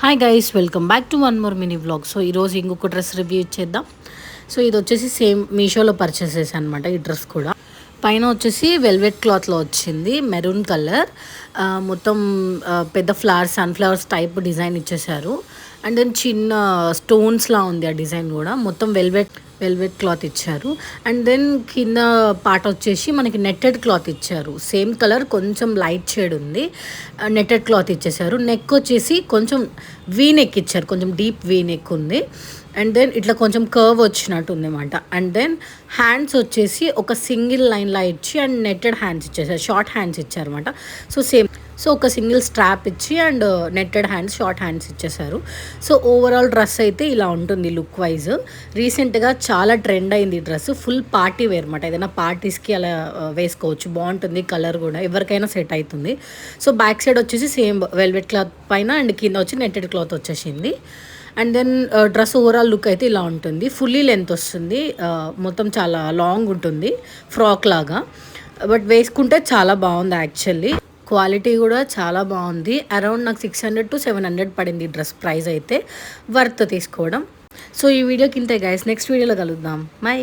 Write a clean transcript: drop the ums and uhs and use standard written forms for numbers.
Hi guys, welcome back to one more mini vlog. So ఈరోజు ఇంకొక dress review ఇచ్చేద్దాం. So ఇది వచ్చేసి సేమ్ మీషోలో పర్చేస్ చేశాను అనమాట. ఈ డ్రెస్ కూడా పైన వచ్చేసి వెల్వెట్ క్లాత్లో వచ్చింది, మెరూన్ కలర్. మొత్తం పెద్ద ఫ్లవర్స్, సన్ఫ్లవర్స్ టైప్ డిజైన్ ఇచ్చేసారు. అండ్ దెన్ చిన్న స్టోన్స్లా ఉంది ఆ డిజైన్ కూడా. మొత్తం వెల్వెట్ క్లాత్ ఇచ్చారు. అండ్ దెన్ కింద పార్ట్ వచ్చేసి మనకి నెట్టెడ్ క్లాత్ ఇచ్చారు. సేమ్ కలర్, కొంచెం లైట్ షేడ్ ఉంది. నెట్టెడ్ క్లాత్ ఇచ్చేసారు. నెక్ వచ్చేసి కొంచెం వీ నెక్ ఇచ్చారు, కొంచెం డీప్ వీ నెక్ ఉంది. అండ్ దెన్ ఇట్లా కొంచెం కర్వ్ వచ్చినట్టు ఉంది అనమాట. అండ్ దెన్ హ్యాండ్స్ వచ్చేసి ఒక సింగిల్ లైన్లా ఇచ్చి అండ్ నెట్టెడ్ హ్యాండ్స్ ఇచ్చేసారు, షార్ట్ హ్యాండ్స్ ఇచ్చారనమాట. సో ఒక సింగిల్ స్ట్రాప్ ఇచ్చి and netted hands, short hands ఇచ్చేసారు. సో ఓవరాల్ డ్రెస్ అయితే ఇలా ఉంటుంది లుక్ వైజ్. రీసెంట్గా చాలా ట్రెండ్ అయింది ఈ డ్రెస్. ఫుల్ పార్టీ వేర్ అనమాట. ఏదైనా పార్టీస్కి అలా వేసుకోవచ్చు, బాగుంటుంది. కలర్ కూడా ఎవరికైనా సెట్ అవుతుంది. సో బ్యాక్ సైడ్ వచ్చేసి సేమ్ వెల్వెట్ క్లాత్ పైన అండ్ కింద వచ్చి నెట్టెడ్ క్లాత్ వచ్చేసింది. And then dress overall look అయితే ఇలా ఉంటుంది. ఫుల్లీ లెంత్ వస్తుంది, మొత్తం చాలా లాంగ్ ఉంటుంది, ఫ్రాక్ లాగా. బట్ వేసుకుంటే చాలా బాగుంది యాక్చువల్లీ. క్వాలిటీ కూడా చాలా బాగుంది. అరౌండ్ నాకు 600 to 700 పడింది ఈ డ్రెస్ ప్రైస్ అయితే. వర్త్ తీసుకోవడం. సో ఈ వీడియోకి ఇంతే గైస్, నెక్స్ట్ వీడియోలో కలుద్దాం. బై.